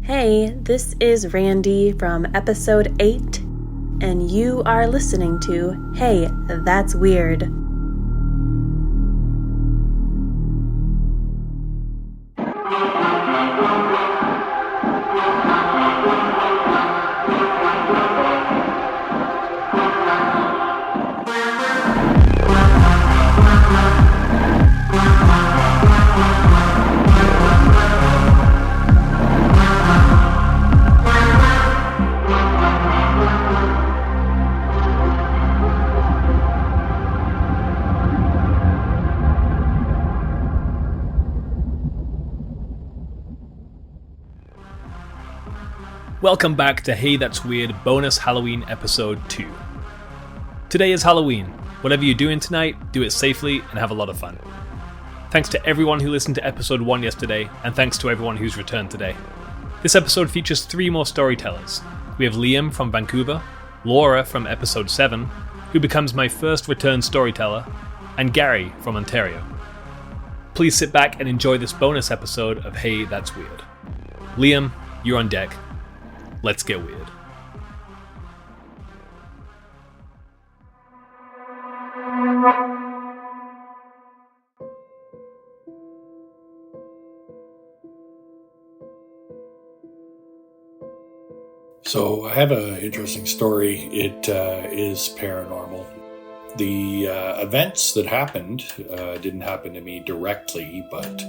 Hey, this is Randy from episode 8, and you are listening to Hey, That's Weird. Welcome back to Hey That's Weird bonus Halloween episode 2. Today is Halloween. Whatever you're doing tonight, do it safely and have a lot of fun. Thanks to everyone who listened to episode 1 yesterday, and thanks to everyone who's returned today. This episode features 3 more storytellers. We have Liam from Vancouver, Laura from episode 7, who becomes my first return storyteller, and Gary from Ontario. Please sit back and enjoy this bonus episode of Hey That's Weird. Liam, you're on deck. Let's get weird. So I have an interesting story. It is paranormal. The events that happened didn't happen to me directly, but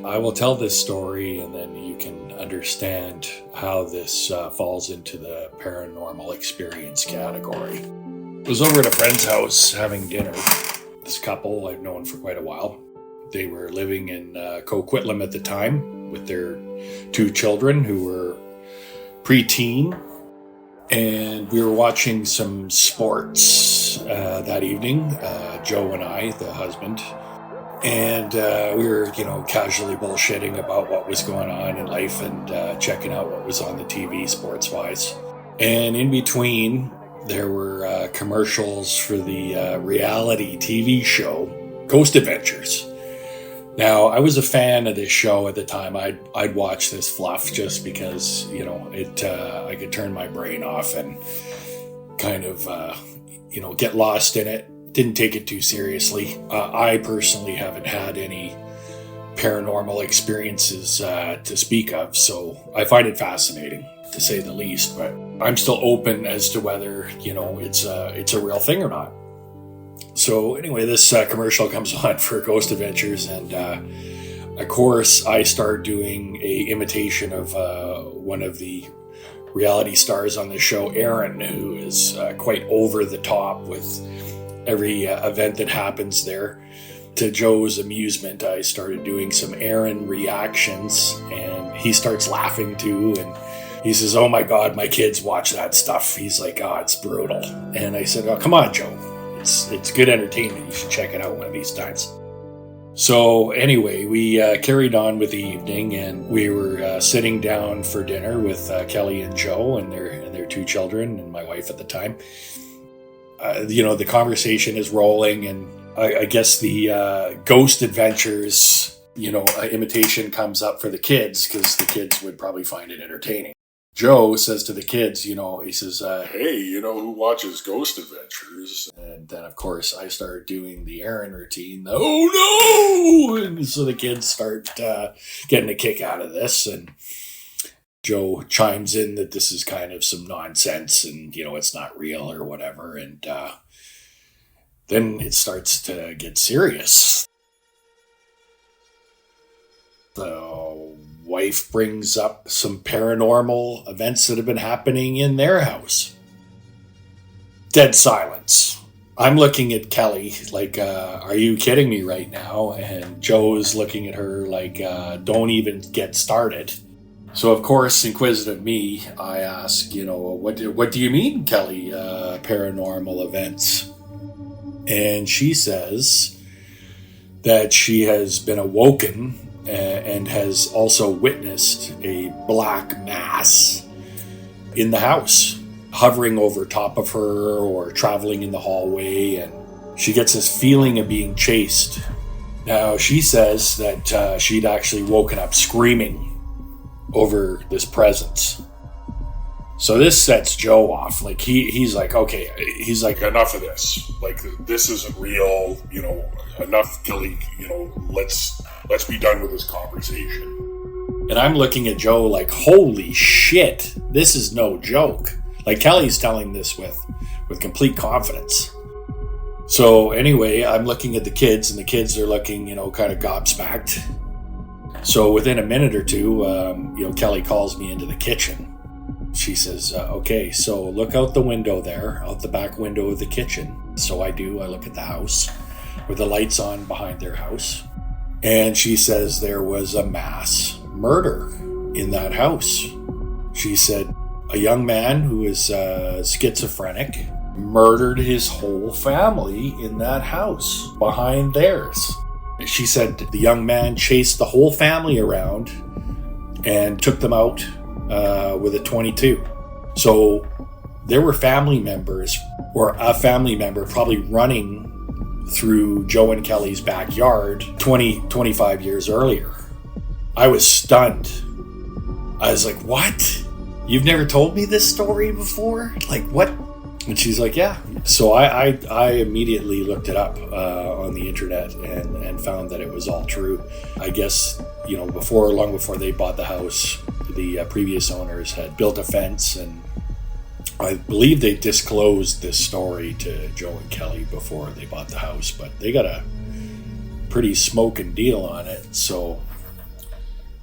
I will tell this story and then you can understand how this falls into the paranormal experience category. I was over at a friend's house having dinner. This couple I've known for quite a while. They were living in Coquitlam at the time with their 2 children who were preteen. And we were watching some sports that evening, Joe and I, the husband. And we were, casually bullshitting about what was going on in life and checking out what was on the TV sports-wise. And in between, there were commercials for the reality TV show, Ghost Adventures. Now, I was a fan of this show at the time. I'd watch this fluff just because, I could turn my brain off and kind of, get lost in it. Didn't take it too seriously. I personally haven't had any paranormal experiences to speak of, so I find it fascinating, to say the least. But I'm still open as to whether, it's a real thing or not. So anyway, this commercial comes on for Ghost Adventures, and of course I start doing a imitation of one of the reality stars on the show, Aaron, who is quite over the top with every event that happens there. To Joe's amusement, I started doing some Aaron reactions, and he starts laughing too, and he says, "Oh my God, my kids watch that stuff." He's like, "Oh, it's brutal." And I said, "Oh, come on, Joe. It's good entertainment. You should check it out one of these times." So anyway, we carried on with the evening, and we were sitting down for dinner with Kelly and Joe and their 2 children and my wife at the time. The conversation is rolling, and I guess the Ghost Adventures, imitation comes up for the kids because the kids would probably find it entertaining. Joe says to the kids, he says, "Hey, who watches Ghost Adventures?" And then, of course, I start doing the Aaron routine. "Oh, no!" And so the kids start getting a kick out of this, and Joe chimes in that this is kind of some nonsense and, it's not real or whatever. And then it starts to get serious. The wife brings up some paranormal events that have been happening in their house. Dead silence. I'm looking at Kelly like, are you kidding me right now? And Joe's looking at her like, don't even get started. So, of course, inquisitive me, I ask, what do you mean, Kelly, paranormal events? And she says that she has been awoken and has also witnessed a black mass in the house, hovering over top of her or traveling in the hallway, and she gets this feeling of being chased. Now, she says that she'd actually woken up screaming over this presence. So this sets Joe off. Like he's like, okay, he's like, enough of this. Like, this isn't real, enough, Kelly, let's be done with this conversation. And I'm looking at Joe like, holy shit, this is no joke. Like, Kelly's telling this with complete confidence. So anyway, I'm looking at the kids, and the kids are looking, kind of gobsmacked. So within a minute or two, Kelly calls me into the kitchen. She says, okay, so look out the window there, out the back window of the kitchen. So I do. I look at the house with the lights on behind their house. And she says there was a mass murder in that house. She said a young man who is schizophrenic murdered his whole family in that house behind theirs. She said the young man chased the whole family around and took them out with a .22. So there were family members, or a family member probably running through Joe and Kelly's backyard 25 years earlier. I was stunned. I was like, what? You've never told me this story before? Like, what? And she's like, yeah. So I immediately looked it up on the internet and found that it was all true. I guess, long before they bought the house, the previous owners had built a fence, and I believe they disclosed this story to Joe and Kelly before they bought the house, but they got a pretty smoking deal on it. So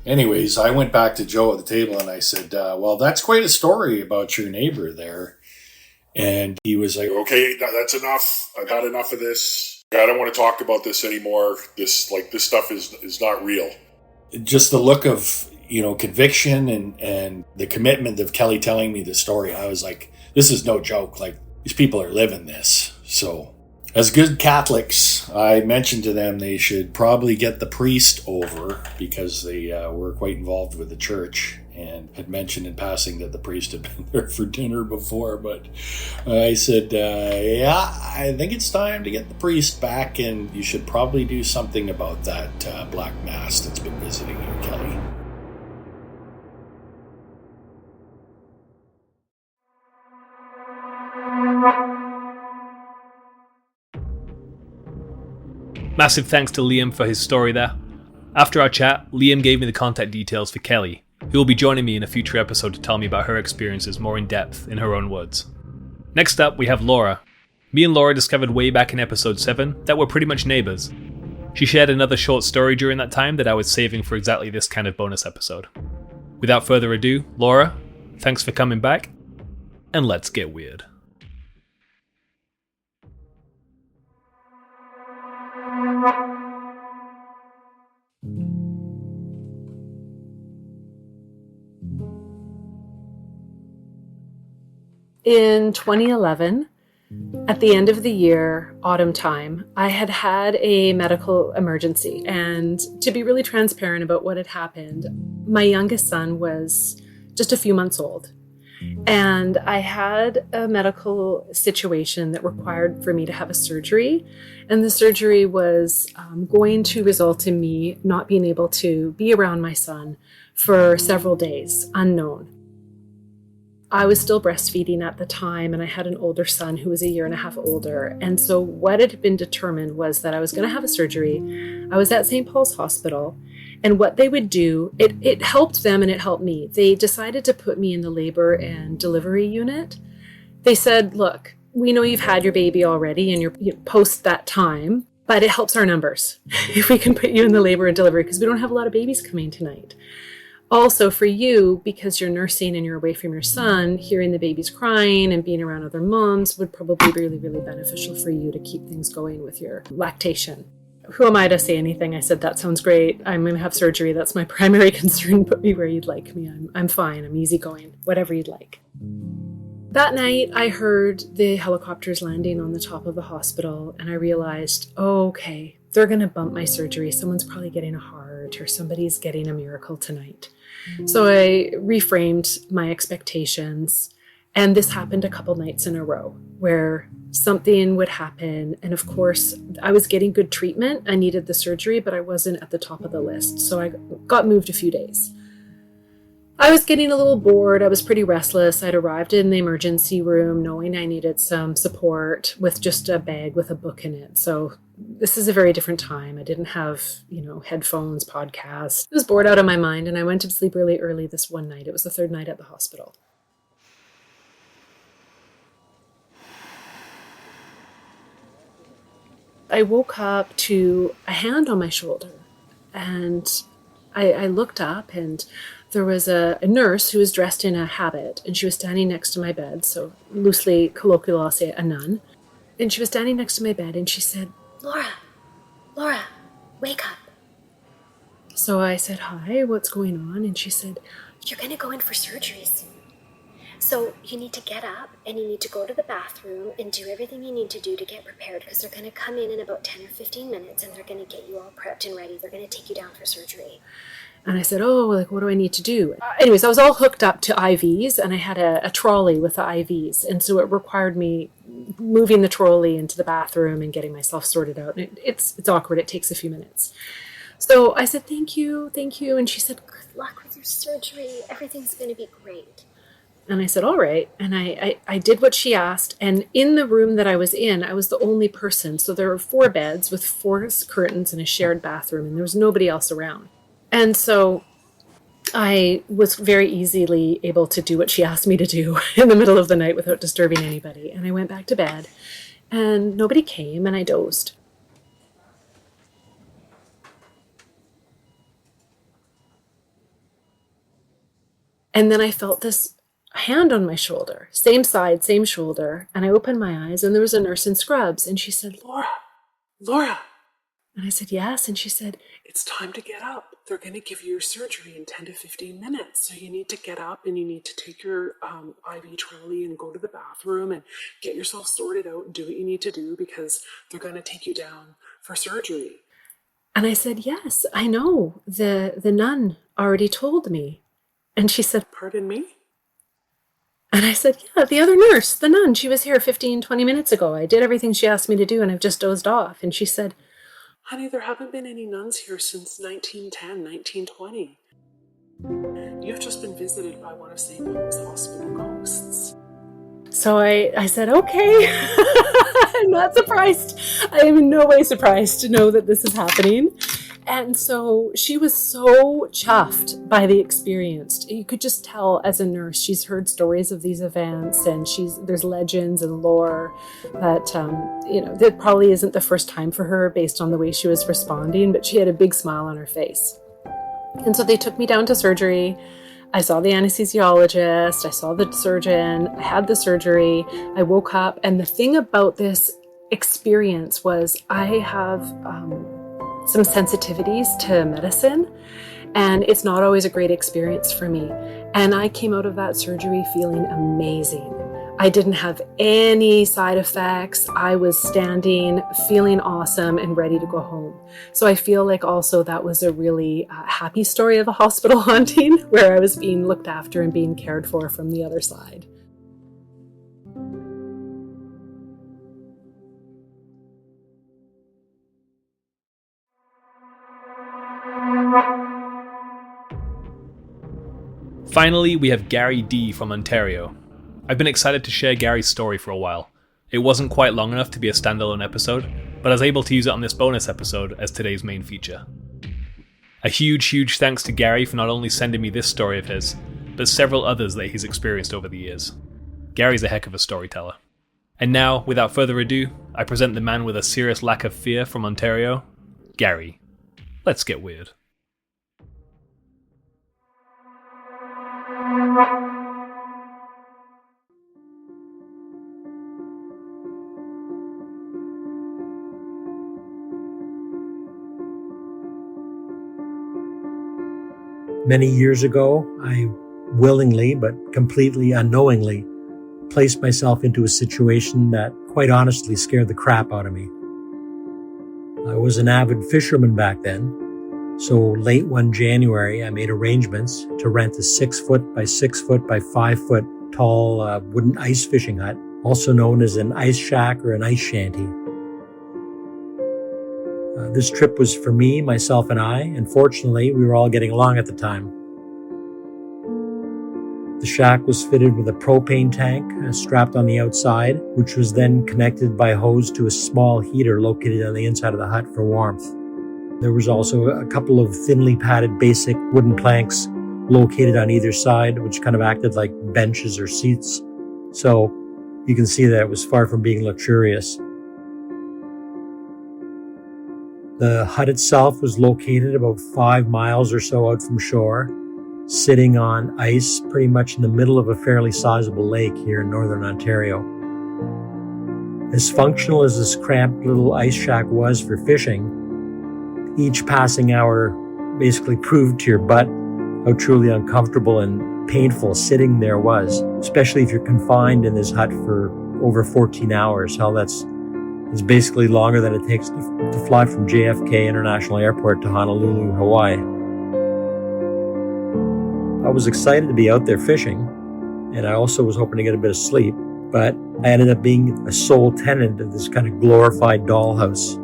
anyways, I went back to Joe at the table and I said, well, that's quite a story about your neighbor there. And he was like, okay, that's enough. I've had enough of this. I don't want to talk about this anymore. This stuff is not real. Just the look of, conviction and the commitment of Kelly telling me the story. I was like, this is no joke. Like, these people are living this. So as good Catholics, I mentioned to them they should probably get the priest over, because they were quite involved with the church, and had mentioned in passing that the priest had been there for dinner before. But I said, yeah, I think it's time to get the priest back, and you should probably do something about that black mass that's been visiting you, Kelly. Massive thanks to Liam for his story there. After our chat, Liam gave me the contact details for Kelly, who will be joining me in a future episode to tell me about her experiences more in depth in her own words. Next up, we have Laura. Me and Laura discovered way back in episode 7 that we're pretty much neighbours. She shared another short story during that time that I was saving for exactly this kind of bonus episode. Without further ado, Laura, thanks for coming back, and let's get weird. In 2011, at the end of the year, autumn time, I had had a medical emergency. And to be really transparent about what had happened, my youngest son was just a few months old. And I had a medical situation that required for me to have a surgery. And the surgery was going to result in me not being able to be around my son for several days, unknown. I was still breastfeeding at the time, and I had an older son who was a year and a half older. And so what had been determined was that I was going to have a surgery. I was at St. Paul's Hospital, and what they would do, it helped them and it helped me. They decided to put me in the labor and delivery unit. They said, look, we know you've had your baby already and you're post that time, but it helps our numbers if we can put you in the labor and delivery, because we don't have a lot of babies coming tonight. Also for you, because you're nursing and you're away from your son, hearing the babies crying and being around other moms would probably be really, really beneficial for you to keep things going with your lactation. Who am I to say anything? I said, that sounds great. I'm going to have surgery. That's my primary concern. Put me where you'd like me. I'm fine. I'm easygoing. Whatever you'd like. That night, I heard the helicopters landing on the top of the hospital, and I realized, oh, okay, they're going to bump my surgery. Someone's probably getting a heart, or somebody's getting a miracle tonight. So I reframed my expectations, and this happened a couple nights in a row where something would happen. And of course, I was getting good treatment. I needed the surgery, but I wasn't at the top of the list. So I got moved a few days. I was getting a little bored. I was pretty restless. I'd arrived in the emergency room knowing I needed some support with just a bag with a book in it. So this is a very different time. I didn't have, headphones, podcasts. I was bored out of my mind, and I went to sleep really early this one night. It was the third night at the hospital. I woke up to a hand on my shoulder, and I looked up, and there was a nurse who was dressed in a habit, and she was standing next to my bed. So loosely, colloquial, I'll say a nun. And she was standing next to my bed, and she said, Laura, wake up. So I said, hi, what's going on? And she said, you're going to go in for surgery soon. So you need to get up and you need to go to the bathroom and do everything you need to do to get prepared, because they're going to come in about 10 or 15 minutes and they're going to get you all prepped and ready. They're going to take you down for surgery. And I said, what do I need to do? Anyways, I was all hooked up to IVs, and I had a trolley with the IVs. And so it required me moving the trolley into the bathroom and getting myself sorted out. And it's awkward. It takes a few minutes. So I said, thank you. And she said, good luck with your surgery. Everything's going to be great. And I said, all right. And I did what she asked. And in the room that I was in, I was the only person. So there were 4 beds with 4 curtains and a shared bathroom, and there was nobody else around. And so I was very easily able to do what she asked me to do in the middle of the night without disturbing anybody. And I went back to bed, and nobody came, and I dozed. And then I felt this hand on my shoulder, same side, same shoulder. And I opened my eyes, and there was a nurse in scrubs, and she said, Laura. And I said, yes. And she said, it's time to get up. They're going to give you your surgery in 10 to 15 minutes. So you need to get up and you need to take your IV trolley and go to the bathroom and get yourself sorted out and do what you need to do, because they're going to take you down for surgery. And I said, yes, I know. The nun already told me. And she said, pardon me? And I said, yeah, the other nurse, the nun, she was here 15, 20 minutes ago. I did everything she asked me to do, and I've just dozed off. And she said, honey, there haven't been any nuns here since 1910, 1920. You've just been visited by one of St. Paul's hospital ghosts. So I said, okay. I'm not surprised. I am in no way surprised to know that this is happening. And so she was so chuffed by the experience. You could just tell as a nurse, she's heard stories of these events, and there's legends and lore that, that probably isn't the first time for her based on the way she was responding, but she had a big smile on her face. And so they took me down to surgery. I saw the anesthesiologist, I saw the surgeon, I had the surgery, I woke up. And the thing about this experience was I have some sensitivities to medicine, and it's not always a great experience for me. And I came out of that surgery feeling amazing. I didn't have any side effects. I was standing, feeling awesome and ready to go home. So I feel like also that was a really happy story of a hospital haunting, where I was being looked after and being cared for from the other side. Finally, we have Gary D from Ontario. I've been excited to share Gary's story for a while. It wasn't quite long enough to be a standalone episode, but I was able to use it on this bonus episode as today's main feature. A huge thanks to Gary for not only sending me this story of his, but several others that he's experienced over the years. Gary's a heck of a storyteller. And now, without further ado, I present the man with a serious lack of fear from Ontario, Gary. Let's get weird. Many years ago, I willingly but completely unknowingly placed myself into a situation that quite honestly scared the crap out of me. I was an avid fisherman back then, so late one January I made arrangements to rent a 6 foot by 6 foot by 5 foot tall wooden ice fishing hut, also known as an ice shack or an ice shanty. This trip was for me, myself, and I, and fortunately, we were all getting along at the time. The shack was fitted with a propane tank strapped on the outside, which was then connected by hose to a small heater located on the inside of the hut for warmth. There was also a couple of thinly padded basic wooden planks located on either side, which kind of acted like benches or seats. So you can see that it was far from being luxurious. The hut itself was located about 5 miles or so out from shore, sitting on ice pretty much in the middle of a fairly sizable lake here in northern Ontario. As functional as this cramped little ice shack was for fishing, each passing hour basically proved to your butt how truly uncomfortable and painful sitting there was, especially if you're confined in this hut for over 14 hours. Hell, that's basically longer than it takes to fly from JFK International Airport to Honolulu, Hawaii. I was excited to be out there fishing, and I also was hoping to get a bit of sleep, but I ended up being a sole tenant of this kind of glorified dollhouse.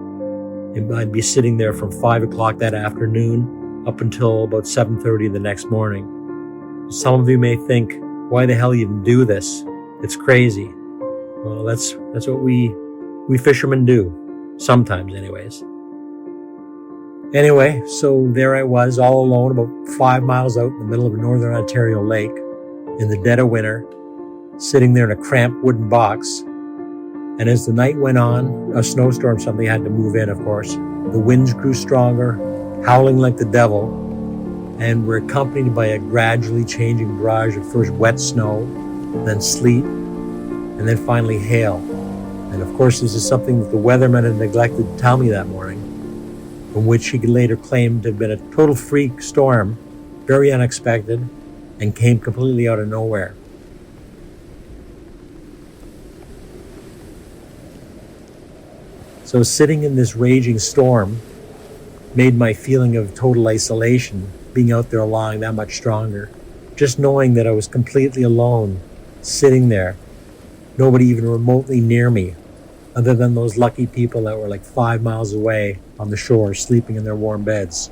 And I'd be sitting there from 5 o'clock that afternoon up until about 7:30 the next morning. Some of you may think, why the hell even do this? It's crazy. Well, that's what we fishermen do. Sometimes, anyways. Anyway, so there I was, all alone, about 5 miles out in the middle of a northern Ontario lake, in the dead of winter, sitting there in a cramped wooden box. And as the night went on, a snowstorm suddenly had to move in, of course. The winds grew stronger, howling like the devil, and were accompanied by a gradually changing barrage of first wet snow, then sleet, and then finally hail. And of course, this is something that the weatherman had neglected to tell me that morning, from which he later claimed to have been a total freak storm, very unexpected, and came completely out of nowhere. So sitting in this raging storm made my feeling of total isolation, being out there alone, that much stronger. Just knowing that I was completely alone, sitting there, nobody even remotely near me, other than those lucky people that were like 5 miles away on the shore, sleeping in their warm beds.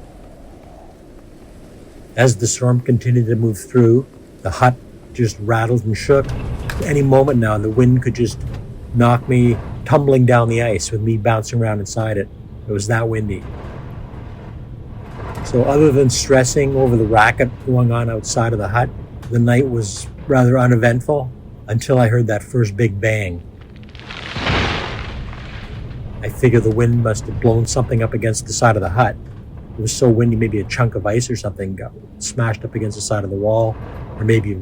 As the storm continued to move through, the hut just rattled and shook. Any moment now, the wind could just knock me tumbling down the ice with me bouncing around inside it. It was that windy. So other than stressing over the racket going on outside of the hut, the night was rather uneventful until I heard that first big bang. I figured the wind must have blown something up against the side of the hut. It was so windy, maybe a chunk of ice or something got smashed up against the side of the wall, or maybe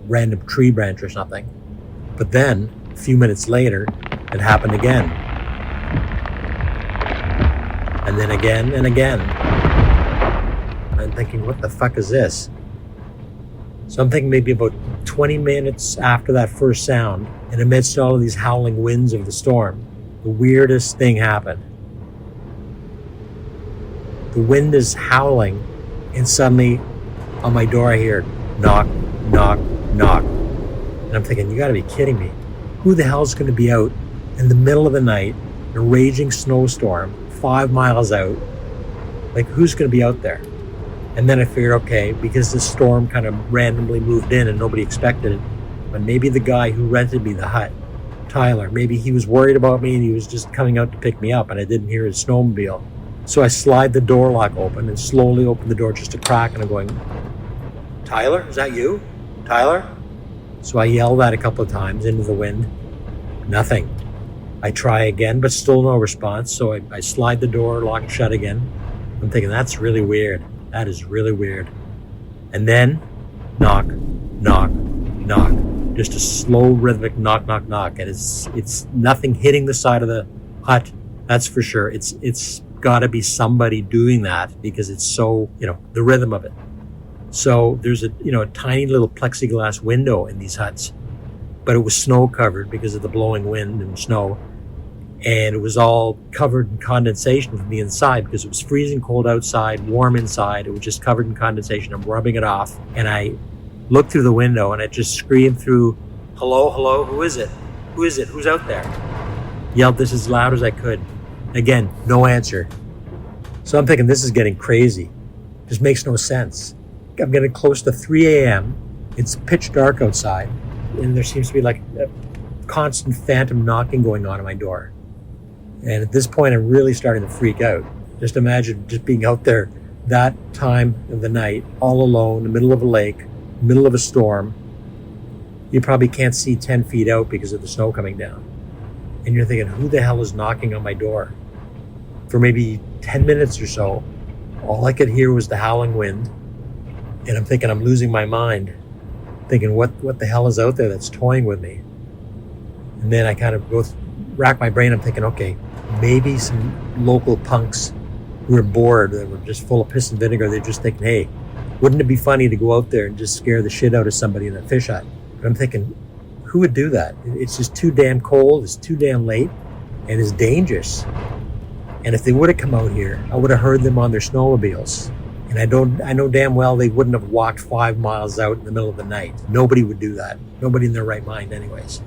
random tree branch or something. But then, a few minutes later, it happened again. And then again and again. I'm thinking, what the fuck is this? So I'm thinking maybe about 20 minutes after that first sound, and amidst all of these howling winds of the storm, the weirdest thing happened. The wind is howling, and suddenly on my door I hear knock, knock, knock. And I'm thinking, you gotta be kidding me. Who the hell's gonna be out in the middle of the night, in a raging snowstorm, 5 miles out? Like, who's gonna be out there? And then I figured, okay, because this storm kind of randomly moved in and nobody expected it, but maybe the guy who rented me the hut, Tyler, maybe he was worried about me and he was just coming out to pick me up and I didn't hear his snowmobile. So I slide the door lock open and slowly open the door just a crack, and I'm going, Tyler, is that you? Tyler? So I yell that a couple of times into the wind. Nothing. I try again, but still no response. So I slide the door lock shut again. I'm thinking, that's really weird. That is really weird. And then, knock, knock, knock. Just a slow rhythmic knock, knock, knock. And it's nothing hitting the side of the hut. That's for sure. It's gotta be somebody doing that because it's so, the rhythm of it. So there's a tiny little plexiglass window in these huts, but it was snow covered because of the blowing wind and snow. And it was all covered in condensation from the inside because it was freezing cold outside, warm inside. It was just covered in condensation. I'm rubbing it off. And I looked through the window and I just screamed through, hello, hello, who is it? Who is it? Who's out there? Yelled this as loud as I could. Again, no answer. So I'm thinking, this is getting crazy. Just makes no sense. I'm getting close to 3 a.m. It's pitch dark outside, and there seems to be like a constant phantom knocking going on at my door. And at this point, I'm really starting to freak out. Just imagine just being out there that time of the night, all alone, in the middle of a lake, middle of a storm. You probably can't see 10 feet out because of the snow coming down. And you're thinking, who the hell is knocking on my door? For maybe 10 minutes or so, all I could hear was the howling wind. And I'm thinking I'm losing my mind, thinking what the hell is out there that's toying with me? And then I kind of rack my brain. I'm thinking, okay, maybe some local punks who are bored, that were just full of piss and vinegar. They're just thinking, hey, wouldn't it be funny to go out there and just scare the shit out of somebody in a fish hut? But I'm thinking, who would do that? It's just too damn cold, it's too damn late, and it's dangerous. And if they would have come out here, I would have heard them on their snowmobiles. And I know damn well they wouldn't have walked 5 miles out in the middle of the night. Nobody would do that. Nobody in their right mind anyways.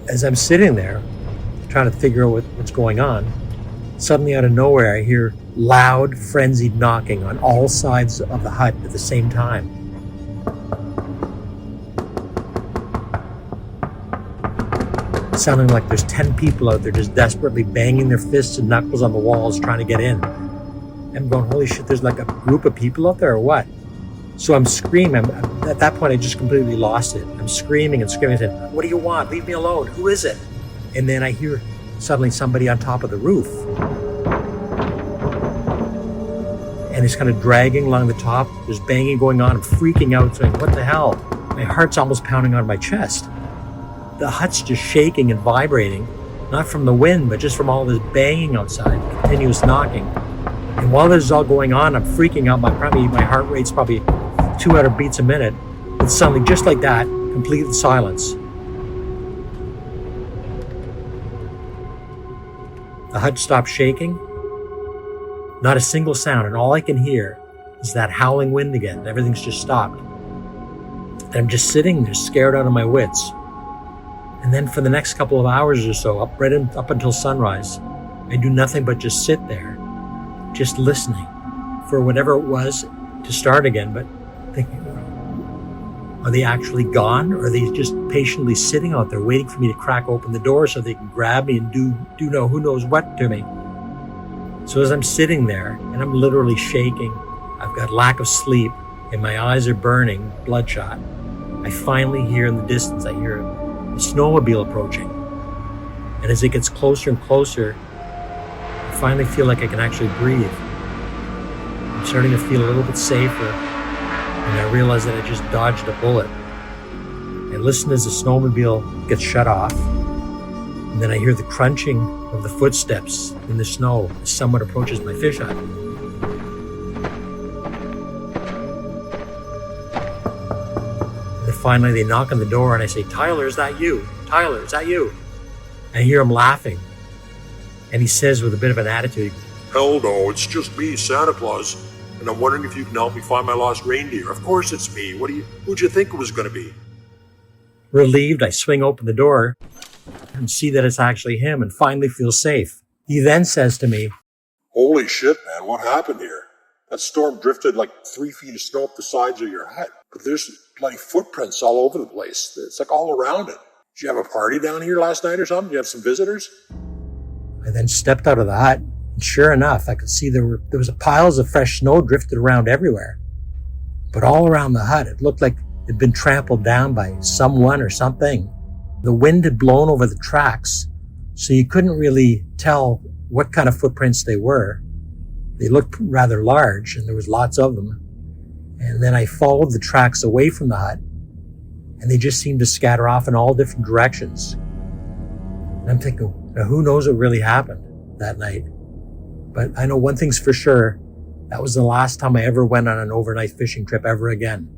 As I'm sitting there, trying to figure out what's going on, suddenly out of nowhere I hear loud, frenzied knocking on all sides of the hut at the same time. Sounding like there's 10 people out there just desperately banging their fists and knuckles on the walls trying to get in. I'm going, holy shit, there's like a group of people out there or what? So I'm screaming. At that point, I just completely lost it. I'm screaming and screaming. I said, what do you want? Leave me alone. Who is it? And then I hear suddenly somebody on top of the roof. And he's kind of dragging along the top. There's banging going on. I'm freaking out, saying, what the hell? My heart's almost pounding on my chest. The hut's just shaking and vibrating, not from the wind, but just from all this banging outside, continuous knocking. And while this is all going on, I'm freaking out. My heart rate's probably 200 beats a minute. And suddenly, just like that, complete silence. The hut stops shaking. Not a single sound, and all I can hear is that howling wind again. Everything's just stopped. And I'm just sitting there, scared out of my wits. And then for the next couple of hours or so, up until sunrise, I do nothing but just sit there, just listening for whatever it was to start again, but thinking, are they actually gone? Or are they just patiently sitting out there waiting for me to crack open the door so they can grab me and do who knows what to me? So as I'm sitting there, and I'm literally shaking, I've got lack of sleep, and my eyes are burning, bloodshot, I finally hear in the distance, I hear a snowmobile approaching. And as it gets closer and closer, I finally feel like I can actually breathe. I'm starting to feel a little bit safer, and I realize that I just dodged a bullet. I listen as the snowmobile gets shut off, and then I hear the crunching of the footsteps in the snow as someone approaches my fish hut. And then finally they knock on the door and I say, Tyler, is that you? Tyler, is that you? I hear him laughing, and he says with a bit of an attitude, Hell no, it's just me, Santa Claus, and I'm wondering if you can help me find my lost reindeer. Of course it's me. Who'd you think it was going to be? Relieved, I swing open the door and see that it's actually him and finally feel safe. He then says to me, Holy shit, man, what happened here? That storm drifted like 3 feet of snow up the sides of your hut. But there's bloody footprints all over the place. It's like all around it. Did you have a party down here last night or something? Did you have some visitors? I then stepped out of the hut, and sure enough, I could see there was piles of fresh snow drifted around everywhere. But all around the hut, it looked like it had been trampled down by someone or something. The wind had blown over the tracks, so you couldn't really tell what kind of footprints they were. They looked rather large, and there was lots of them. And then I followed the tracks away from the hut, and they just seemed to scatter off in all different directions. And I'm thinking, now who knows what really happened that night? But I know one thing's for sure, that was the last time I ever went on an overnight fishing trip ever again.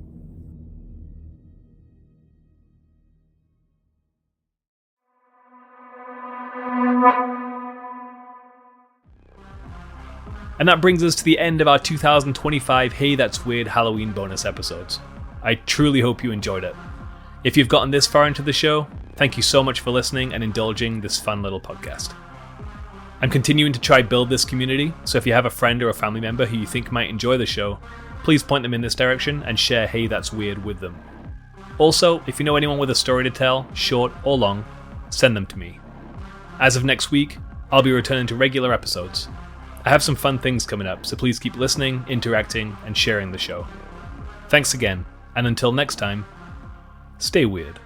And that brings us to the end of our 2025 Hey That's Weird Halloween bonus episodes. I truly hope you enjoyed it. If you've gotten this far into the show, thank you so much for listening and indulging this fun little podcast. I'm continuing to try build this community, so if you have a friend or a family member who you think might enjoy the show, please point them in this direction and share Hey That's Weird with them. Also, if you know anyone with a story to tell, short or long, send them to me. As of next week, I'll be returning to regular episodes. I have some fun things coming up, so please keep listening, interacting, and sharing the show. Thanks again, and until next time, stay weird.